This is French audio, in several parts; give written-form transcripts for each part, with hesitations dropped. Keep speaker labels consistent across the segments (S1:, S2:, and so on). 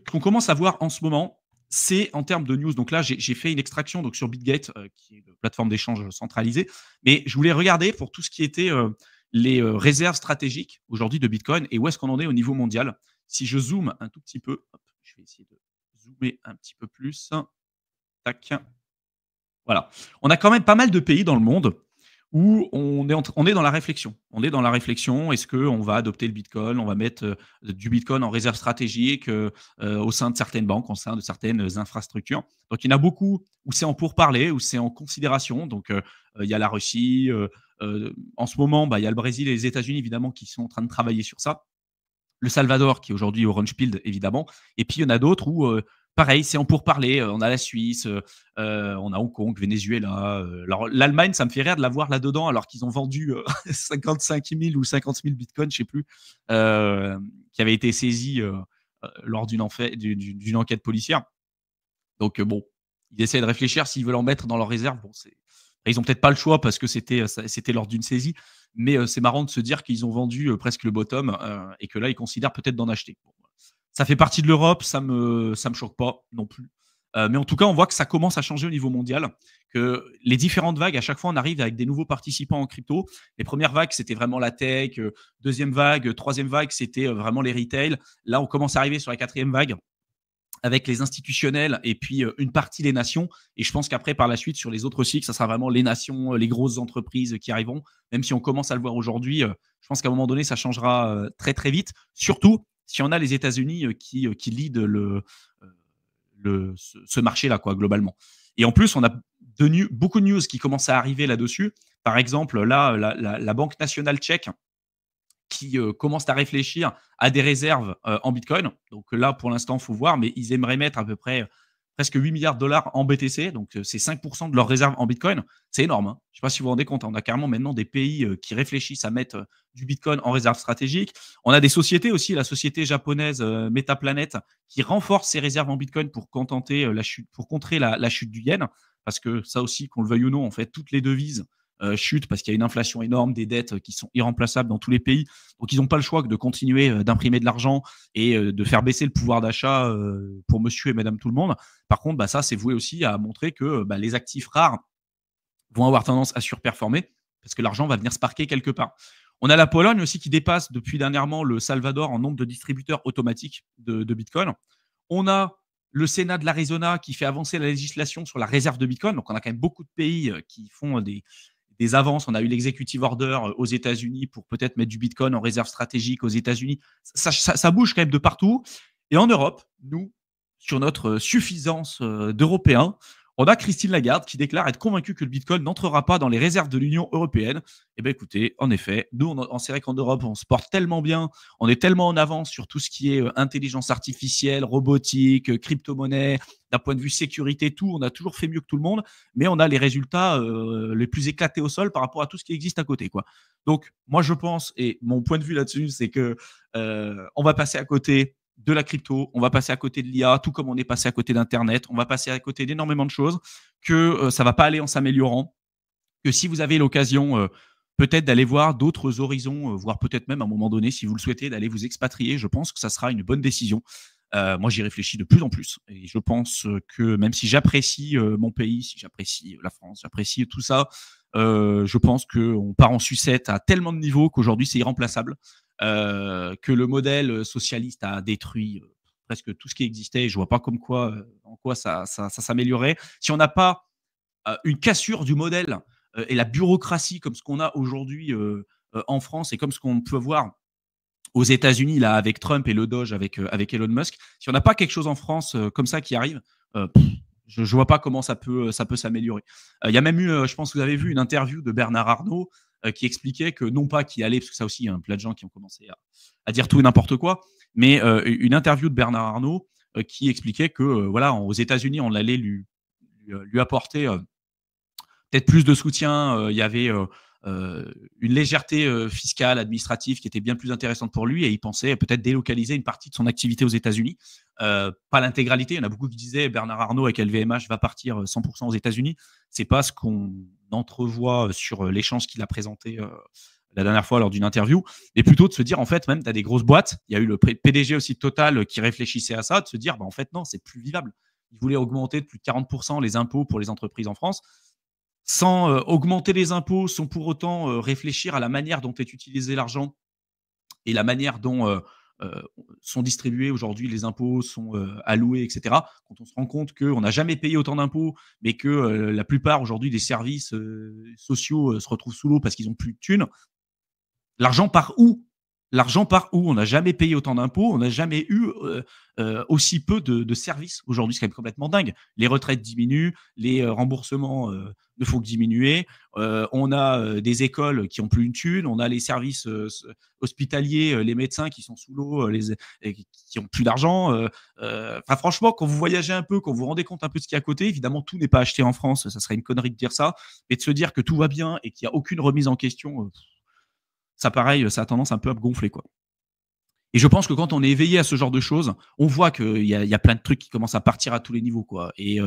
S1: Ce qu'on commence à voir en ce moment, c'est en termes de news. Donc là, j'ai fait une extraction donc sur Bitgate, qui est une plateforme d'échange centralisée. Mais je voulais regarder pour tout ce qui était les réserves stratégiques aujourd'hui de Bitcoin et où est-ce qu'on en est au niveau mondial. Si je zoome un tout petit peu, hop, je vais essayer de zoomer un petit peu plus. Tac. Voilà. On a quand même pas mal de pays dans le monde où on est dans la réflexion. On est dans la réflexion, est-ce qu'on va adopter le Bitcoin, on va mettre du Bitcoin en réserve stratégique au sein de certaines banques, au sein de certaines infrastructures. Donc il y en a beaucoup où c'est en pourparlers, où c'est en considération. Donc il y a la Russie, en ce moment, bah, il y a le Brésil et les États-Unis évidemment qui sont en train de travailler sur ça. Le Salvador, qui est aujourd'hui Orange Pilled, évidemment. Et puis, il y en a d'autres où, pareil, c'est en pourparlers. On a la Suisse, on a Hong Kong, Venezuela. Alors, l'Allemagne, ça me fait rire de la voir là-dedans, alors qu'ils ont vendu 55 000 ou 50 000 bitcoins, je ne sais plus, qui avaient été saisis lors d'une enquête policière. Donc, bon, ils essaient de réfléchir s'ils veulent en mettre dans leur réserve. Bon, ils n'ont peut-être pas le choix parce que c'était lors d'une saisie. Mais c'est marrant de se dire qu'ils ont vendu presque le bottom et que là, ils considèrent peut-être d'en acheter. Bon, ça fait partie de l'Europe, ça me choque pas non plus. Mais en tout cas, on voit que ça commence à changer au niveau mondial, que les différentes vagues, à chaque fois, on arrive avec des nouveaux participants en crypto. Les premières vagues, c'était vraiment la tech. Deuxième vague, troisième vague, c'était vraiment les retail. Là, on commence à arriver sur la quatrième vague avec les institutionnels et puis une partie des nations. Et je pense qu'après, par la suite, sur les autres cycles, ça sera vraiment les nations, les grosses entreprises qui arriveront. Même si on commence à le voir aujourd'hui, je pense qu'à un moment donné, ça changera très, très vite. Surtout si on a les États-Unis qui lead ce marché-là, quoi, globalement. Et en plus, on a beaucoup de news qui commencent à arriver là-dessus. Par exemple, là, la Banque nationale tchèque qui commencent à réfléchir à des réserves en Bitcoin. Donc là, pour l'instant, il faut voir, mais ils aimeraient mettre à peu près presque 8 milliards de dollars en BTC. Donc c'est 5% de leurs réserves en Bitcoin. C'est énorme. Hein. Je ne sais pas si vous vous rendez compte. On a carrément maintenant des pays qui réfléchissent à mettre du Bitcoin en réserve stratégique. On a des sociétés aussi, la société japonaise Metaplanet, qui renforce ses réserves en Bitcoin pour contenter la chute, pour contrer la chute du yen. Parce que ça aussi, qu'on le veuille ou non, en fait, toutes les devises chutent parce qu'il y a une inflation énorme, des dettes qui sont irremplaçables dans tous les pays. Donc, ils n'ont pas le choix que de continuer d'imprimer de l'argent et de faire baisser le pouvoir d'achat pour monsieur et madame tout le monde. Par contre, bah, ça, c'est voué aussi à montrer que les actifs rares vont avoir tendance à surperformer parce que l'argent va venir se parquer quelque part. On a la Pologne aussi qui dépasse depuis dernièrement le Salvador en nombre de distributeurs automatiques de Bitcoin. On a le Sénat de l'Arizona qui fait avancer la législation sur la réserve de Bitcoin. Donc, on a quand même beaucoup de pays qui font des avances. On a eu l'executive order aux États-Unis pour peut-être mettre du Bitcoin en réserve stratégique aux États-Unis. Ça bouge quand même de partout. Et en Europe, nous, sur notre suffisance d'Européens, on a Christine Lagarde qui déclare être convaincue que le Bitcoin n'entrera pas dans les réserves de l'Union européenne. Eh bien, écoutez, en effet, nous, c'est vrai qu'en Europe, on se porte tellement bien, on est tellement en avance sur tout ce qui est intelligence artificielle, robotique, crypto-monnaie, d'un point de vue sécurité, tout. On a toujours fait mieux que tout le monde, mais on a les résultats les plus éclatés au sol par rapport à tout ce qui existe à côté, quoi. Donc, moi, je pense, et mon point de vue là-dessus, c'est que on va passer à côté de la crypto, on va passer à côté de l'IA, tout comme on est passé à côté d'Internet, on va passer à côté d'énormément de choses, que ça ne va pas aller en s'améliorant, que si vous avez l'occasion peut-être d'aller voir d'autres horizons, voire peut-être même à un moment donné, si vous le souhaitez, d'aller vous expatrier, je pense que ça sera une bonne décision. Moi, j'y réfléchis de plus en plus. Et je pense que même si j'apprécie mon pays, si j'apprécie la France, j'apprécie tout ça, je pense qu'on part en sucette à tellement de niveaux qu'aujourd'hui, c'est irremplaçable. Que le modèle socialiste a détruit presque tout ce qui existait. Et je ne vois pas en quoi ça s'améliorait. Si on n'a pas une cassure du modèle et la bureaucratie comme ce qu'on a aujourd'hui en France et comme ce qu'on peut voir aux États-Unis là avec Trump et le Doge avec Elon Musk, si on n'a pas quelque chose en France comme ça qui arrive, je ne vois pas comment ça peut s'améliorer. Il y a même eu, je pense que vous avez vu une interview de Bernard Arnault qui expliquait que non pas qu'il allait, parce que ça aussi, il y a plein de gens qui ont commencé à dire tout et n'importe quoi, mais une interview de Bernard Arnault qui expliquait que voilà, aux États-Unis, on allait lui apporter peut-être plus de soutien. Il y avait une légèreté fiscale, administrative qui était bien plus intéressante pour lui et il pensait peut-être délocaliser une partie de son activité aux États-Unis. Pas l'intégralité. Il y en a beaucoup qui disaient Bernard Arnault avec LVMH va partir 100% aux États-Unis. C'est pas ce qu'on entrevoit sur l'échange qu'il a présenté la dernière fois lors d'une interview, et plutôt de se dire, en fait, même, tu as des grosses boîtes. Il y a eu le PDG aussi de Total qui réfléchissait à ça, de se dire, bah, en fait, non, c'est plus vivable. Ils voulaient augmenter de plus de 40% les impôts pour les entreprises en France, sans augmenter les impôts, sans pour autant réfléchir à la manière dont est utilisé l'argent et la manière dont sont distribués aujourd'hui les impôts, sont alloués, etc. Quand on se rend compte qu'on n'a jamais payé autant d'impôts, mais que la plupart aujourd'hui des services sociaux se retrouvent sous l'eau parce qu'ils n'ont plus de thunes, l'argent part où? L'argent part où? On n'a jamais payé autant d'impôts, on n'a jamais eu aussi peu de services. Aujourd'hui, c'est quand même complètement dingue. Les retraites diminuent, les remboursements ne font que diminuer. On a des écoles qui ont plus une thune, on a les services hospitaliers, les médecins qui sont sous l'eau, qui ont plus d'argent. Franchement, quand vous voyagez un peu, quand vous vous rendez compte un peu de ce qu'il y a à côté, évidemment, tout n'est pas acheté en France. Ça serait une connerie de dire ça, mais de se dire que tout va bien et qu'il n'y a aucune remise en question. Ça, pareil, ça a tendance un peu à me gonfler, quoi. Et je pense que quand on est éveillé à ce genre de choses, on voit qu'il y a plein de trucs qui commencent à partir à tous les niveaux, quoi. Et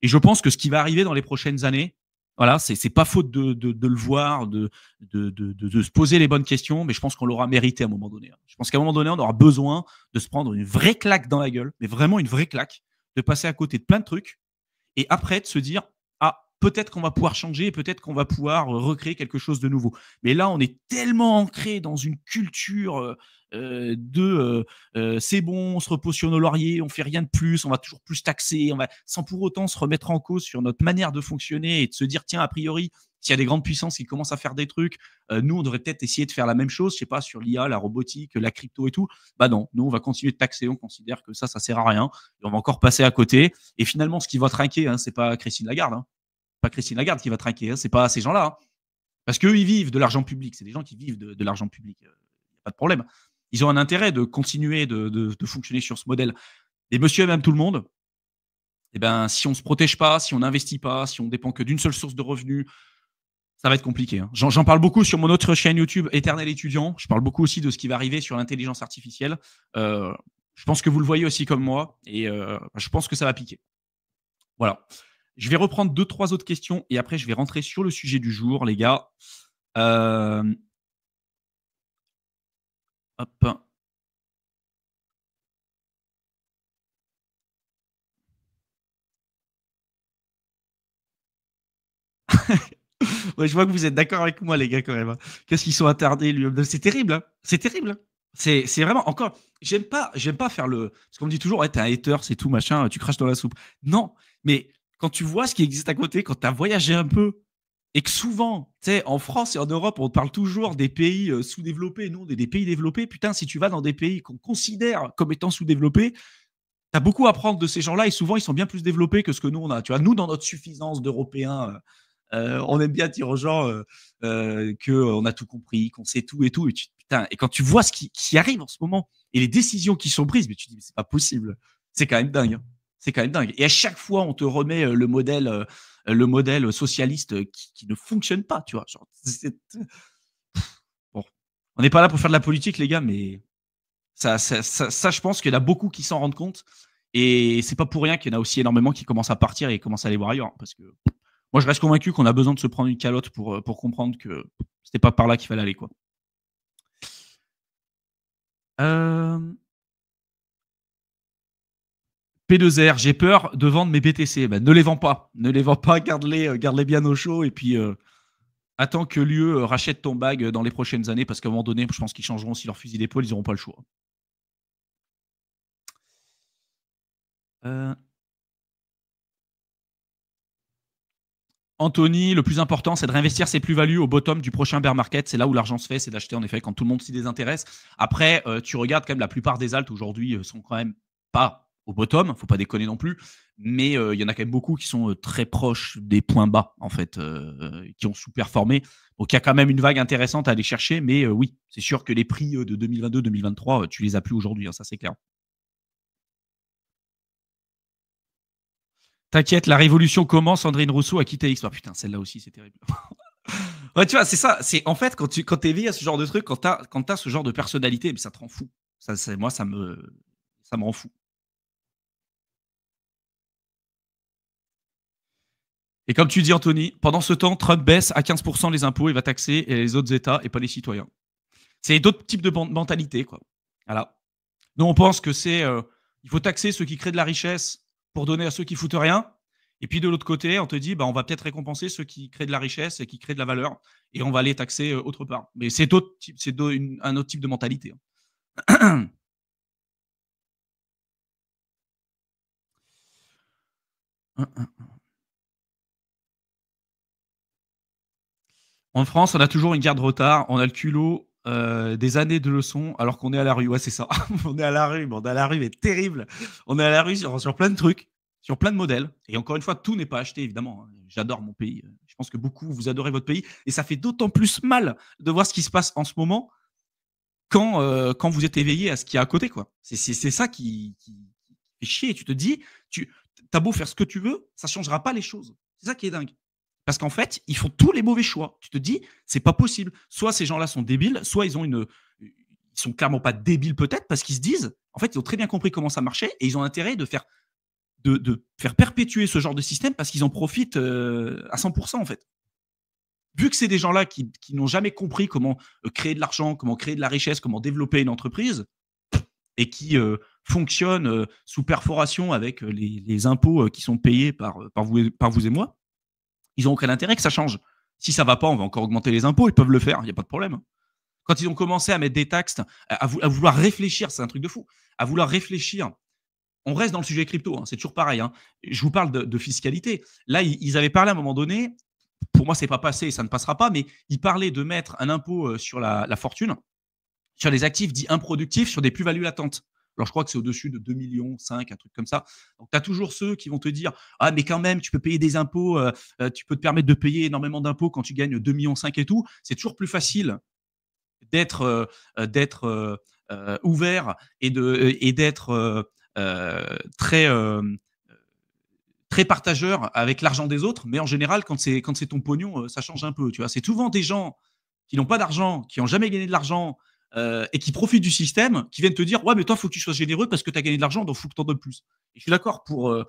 S1: je pense que ce qui va arriver dans les prochaines années, voilà, c'est pas faute de le voir, de se poser les bonnes questions, mais je pense qu'on l'aura mérité à un moment donné. Je pense qu'à un moment donné, on aura besoin de se prendre une vraie claque dans la gueule, mais vraiment une vraie claque, de passer à côté de plein de trucs, et après de se dire, ah, peut-être qu'on va pouvoir changer, peut-être qu'on va pouvoir recréer quelque chose de nouveau. Mais là, on est tellement ancré dans une culture c'est bon, on se repose sur nos lauriers, on fait rien de plus, on va toujours plus taxer, sans pour autant se remettre en cause sur notre manière de fonctionner et de se dire, tiens, a priori, s'il y a des grandes puissances qui commencent à faire des trucs, nous, on devrait peut-être essayer de faire la même chose, je sais pas, sur l'IA, la robotique, la crypto et tout. Bah non, nous, on va continuer de taxer, on considère que ça sert à rien, et on va encore passer à côté. Et finalement, ce qui va trinquer, c'est pas Christine Lagarde, pas Christine Lagarde qui va trinquer, c'est pas ces gens-là, parce qu'eux, ils vivent de l'argent public, c'est des gens qui vivent de l'argent public, y a pas de problème. Ils ont un intérêt de continuer de fonctionner sur ce modèle. Et monsieur et madame tout le monde, eh ben, si on ne se protège pas, si on n'investit pas, si on dépend que d'une seule source de revenus, ça va être compliqué. J'en parle beaucoup sur mon autre chaîne YouTube, Éternel étudiant. Je parle beaucoup aussi de ce qui va arriver sur l'intelligence artificielle. Je pense que vous le voyez aussi comme moi, et je pense que ça va piquer. Voilà. Je vais reprendre 2-3 autres questions, et après, je vais rentrer sur le sujet du jour, les gars. Hop. Ouais, je vois que vous êtes d'accord avec moi, les gars, quand même. Qu'est-ce qu'ils sont attardés, lui. C'est terrible, hein. C'est terrible, hein. C'est vraiment encore. J'aime pas faire le. Parce qu'on me dit toujours, ouais, t'es un hater, c'est tout, machin, tu craches dans la soupe. Non, mais quand tu vois ce qui existe à côté, quand tu as voyagé un peu, et que souvent, tu sais, en France et en Europe, on parle toujours des pays sous-développés. Nous, on est des pays développés. Putain, si tu vas dans des pays qu'on considère comme étant sous-développés, tu as beaucoup à apprendre de ces gens-là, et souvent, ils sont bien plus développés que ce que nous, on a. Tu vois, nous, dans notre suffisance d'Européens, on aime bien dire aux gens qu'on a tout compris, qu'on sait tout et tout. Putain, et quand tu vois ce qui arrive en ce moment et les décisions qui sont prises, mais tu te dis, mais c'est pas possible. C'est quand même dingue, hein. C'est quand même dingue. Et à chaque fois, on te remet le modèle socialiste qui ne fonctionne pas, tu vois. Genre, bon, on n'est pas là pour faire de la politique, les gars, mais ça, je pense qu'il y en a beaucoup qui s'en rendent compte. Et c'est pas pour rien qu'il y en a aussi énormément qui commencent à partir et commencent à aller voir ailleurs. Parce que moi, je reste convaincu qu'on a besoin de se prendre une calotte pour comprendre que c'était pas par là qu'il fallait aller, quoi. P2R, j'ai peur de vendre mes BTC. Ben, ne les vends pas. Ne les vends pas, garde-les bien au chaud. Et puis, attends que l'UE rachète ton bag dans les prochaines années. Parce qu'à un moment donné, je pense qu'ils changeront aussi leur fusil d'épaule. Ils n'auront pas le choix. Anthony, le plus important, c'est de réinvestir ses plus-values au bottom du prochain bear market. C'est là où l'argent se fait, c'est d'acheter en effet quand tout le monde s'y désintéresse. Après, tu regardes quand même la plupart des alts aujourd'hui sont quand même pas au bottom, faut pas déconner non plus, mais il y en a quand même beaucoup qui sont très proches des points bas en fait, qui ont sous-performé. Donc il y a quand même une vague intéressante à aller chercher, mais oui, c'est sûr que les prix de 2022-2023, tu les as plus aujourd'hui, hein, ça c'est clair. T'inquiète, la révolution commence. Sandrine Rousseau a quitté X. Oh, putain, celle-là aussi, c'est terrible. Ouais, tu vois, c'est ça. C'est en fait quand t'es éveillé à ce genre de truc, quand t'as ce genre de personnalité, mais ça te rend fou. Moi, ça me rend fou. Et comme tu dis, Anthony, pendant ce temps, Trump baisse à 15% les impôts, il va taxer les autres États et pas les citoyens. C'est d'autres types de mentalités, quoi. Voilà. Nous, on pense que il faut taxer ceux qui créent de la richesse pour donner à ceux qui foutent rien. Et puis de l'autre côté, on te dit, bah, on va peut-être récompenser ceux qui créent de la richesse et qui créent de la valeur, et on va les taxer autre part. Mais c'est un autre type de mentalité. En France, on a toujours une garde retard, on a le culot des années de leçons alors qu'on est à la rue. Ouais, c'est ça. On est à la rue, mais on est à la rue, mais terrible. On est à la rue sur plein de trucs, sur plein de modèles. Et encore une fois, tout n'est pas acheté, évidemment. J'adore mon pays. Je pense que beaucoup, vous adorez votre pays. Et ça fait d'autant plus mal de voir ce qui se passe en ce moment quand vous êtes éveillé à ce qu'il y a à côté, quoi. C'est ça qui fait chier. Tu te dis, tu as beau faire ce que tu veux, ça ne changera pas les choses. C'est ça qui est dingue. Parce qu'en fait, ils font tous les mauvais choix. Tu te dis, c'est pas possible. Soit ces gens-là sont débiles, soit ils sont clairement pas débiles peut-être parce qu'ils se disent, en fait, ils ont très bien compris comment ça marchait et ils ont intérêt de faire perpétuer ce genre de système parce qu'ils en profitent à 100% en fait. Vu que c'est des gens-là qui n'ont jamais compris comment créer de l'argent, comment créer de la richesse, comment développer une entreprise et qui fonctionnent sous perforation avec les impôts qui sont payés par vous et moi, ils n'ont aucun intérêt que ça change. Si ça ne va pas, on va encore augmenter les impôts, ils peuvent le faire, il n'y a pas de problème. Quand ils ont commencé à mettre des taxes, à vouloir réfléchir, c'est un truc de fou, à vouloir réfléchir, on reste dans le sujet crypto, hein, c'est toujours pareil. Hein. Je vous parle de fiscalité. Là, ils avaient parlé à un moment donné, pour moi, c'est pas passé, ça ne passera pas, mais ils parlaient de mettre un impôt sur la fortune, sur les actifs dits improductifs, sur des plus-values latentes. Alors, je crois que c'est au-dessus de 2,5 millions, un truc comme ça. Donc, tu as toujours ceux qui vont te dire ah, mais quand même, tu peux payer des impôts, tu peux te permettre de payer énormément d'impôts quand tu gagnes 2,5 millions et tout. C'est toujours plus facile d'être ouvert et d'être très, très partageur avec l'argent des autres. Mais en général, quand c'est ton pognon, ça change un peu. Tu vois, c'est souvent des gens qui n'ont pas d'argent, qui n'ont jamais gagné de l'argent et qui profitent du système, qui viennent te dire ouais, mais toi, il faut que tu sois généreux parce que tu as gagné de l'argent, donc il faut que tu en donnes plus. Et je suis d'accord pour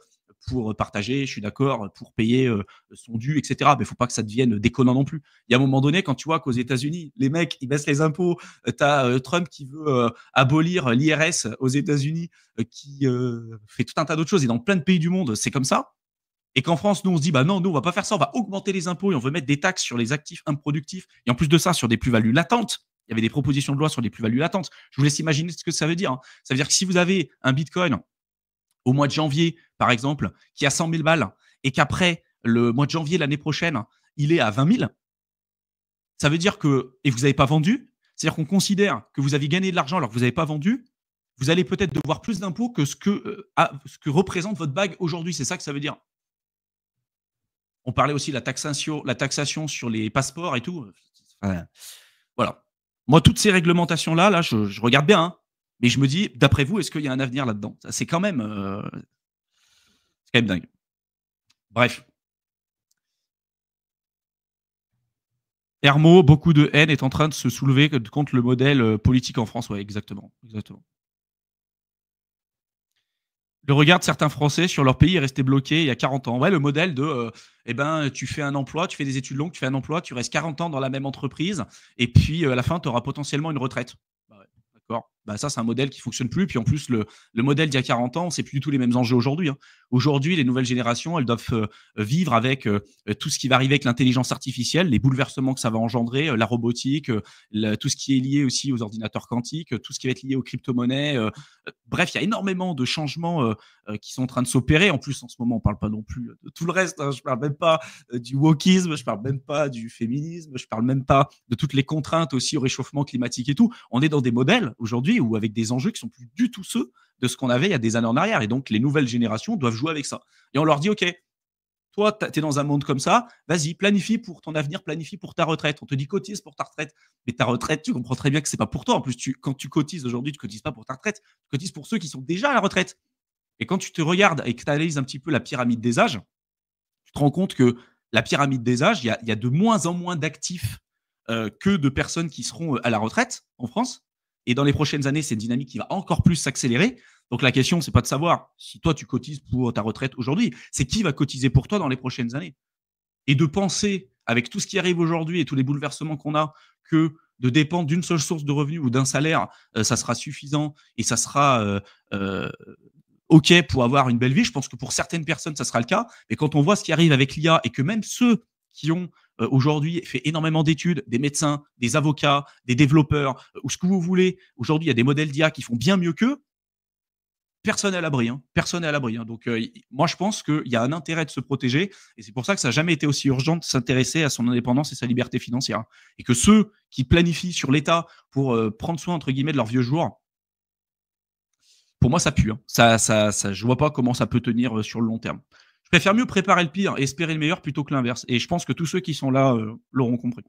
S1: partager, je suis d'accord pour payer son dû, etc. Mais il ne faut pas que ça devienne déconnant non plus. Il y a un moment donné, quand tu vois qu'aux États-Unis, les mecs, ils baissent les impôts, tu as Trump qui veut abolir l'IRS aux États-Unis, qui fait tout un tas d'autres choses, et dans plein de pays du monde, c'est comme ça. Et qu'en France, nous, on se dit, bah non, nous, on va pas faire ça, on va augmenter les impôts et on veut mettre des taxes sur les actifs improductifs. Et en plus de ça, sur des plus-values latentes. Il y avait des propositions de loi sur des plus-values latentes. Je vous laisse imaginer ce que ça veut dire. Hein. Ça veut dire que si vous avez un bitcoin au mois de janvier, par exemple, qui a 100 000 balles, et qu'après, le mois de janvier l'année prochaine, il est à 20 000, ça veut dire que, et vous n'avez pas vendu, c'est-à-dire qu'on considère que vous avez gagné de l'argent alors que vous n'avez pas vendu, vous allez peut-être devoir plus d'impôts que ce que représente votre bague aujourd'hui. C'est ça que ça veut dire. On parlait aussi de la taxation sur les passeports et tout. Voilà. Moi, toutes ces réglementations-là, là, je regarde bien, hein, mais je me dis, d'après vous, est-ce qu'il y a un avenir là-dedans? C'est quand même dingue. Bref. Hermo, beaucoup de haine est en train de se soulever contre le modèle politique en France. Ouais, exactement. Le regard de certains Français sur leur pays est resté bloqué il y a 40 ans. Ouais, le modèle de tu fais un emploi, tu fais des études longues, tu fais un emploi, tu restes 40 ans dans la même entreprise, et puis à la fin, tu auras potentiellement une retraite. Bah ouais, d'accord. Bah ça, c'est un modèle qui fonctionne plus. Puis en plus, le modèle d'il y a 40 ans, c'est plus du tout les mêmes enjeux aujourd'hui. Hein. Aujourd'hui, les nouvelles générations, elles doivent vivre avec tout ce qui va arriver avec l'intelligence artificielle, les bouleversements que ça va engendrer, la robotique, tout ce qui est lié aussi aux ordinateurs quantiques, tout ce qui va être lié aux crypto-monnaies. Bref, il y a énormément de changements qui sont en train de s'opérer. En plus, en ce moment, on ne parle pas non plus de tout le reste. Hein. Je ne parle même pas du wokisme, je ne parle même pas du féminisme, je ne parle même pas de toutes les contraintes aussi au réchauffement climatique et tout. On est dans des modèles aujourd'hui où avec des enjeux qui ne sont plus du tout ceux de ce qu'on avait il y a des années en arrière. Et donc, les nouvelles générations doivent jouer avec ça. Et on leur dit, OK, toi, tu es dans un monde comme ça, vas-y, planifie pour ton avenir, planifie pour ta retraite. On te dit cotise pour ta retraite. Mais ta retraite, tu comprends très bien que ce n'est pas pour toi. En plus, quand tu cotises aujourd'hui, tu ne cotises pas pour ta retraite, tu cotises pour ceux qui sont déjà à la retraite. Et quand tu te regardes et que tu analyses un petit peu la pyramide des âges, tu te rends compte que la pyramide des âges, il y a de moins en moins d'actifs que de personnes qui seront à la retraite en France. Et dans les prochaines années, c'est une dynamique qui va encore plus s'accélérer. Donc la question, c'est pas de savoir si toi tu cotises pour ta retraite aujourd'hui, c'est qui va cotiser pour toi dans les prochaines années. et de penser, avec tout ce qui arrive aujourd'hui et tous les bouleversements qu'on a, que de dépendre d'une seule source de revenus ou d'un salaire, ça sera suffisant et ça sera OK pour avoir une belle vie. Je pense que pour certaines personnes, ça sera le cas. Mais quand on voit ce qui arrive avec l'IA et que même ceux qui ont aujourd'hui fait énormément d'études, des médecins, des avocats, des développeurs, ou ce que vous voulez, aujourd'hui, il y a des modèles d'IA qui font bien mieux qu'eux. Personne n'est à l'abri. Hein. Personne n'est à l'abri. Hein. Donc, moi, je pense qu'il y a un intérêt de se protéger. Et c'est pour ça que ça n'a jamais été aussi urgent de s'intéresser à son indépendance et sa liberté financière. Et que ceux qui planifient sur l'État pour prendre soin, entre guillemets, de leurs vieux jours, pour moi, ça pue. Hein. Je vois pas comment ça peut tenir sur le long terme. Je préfère mieux préparer le pire et espérer le meilleur plutôt que l'inverse. Et je pense que tous ceux qui sont là l'auront compris.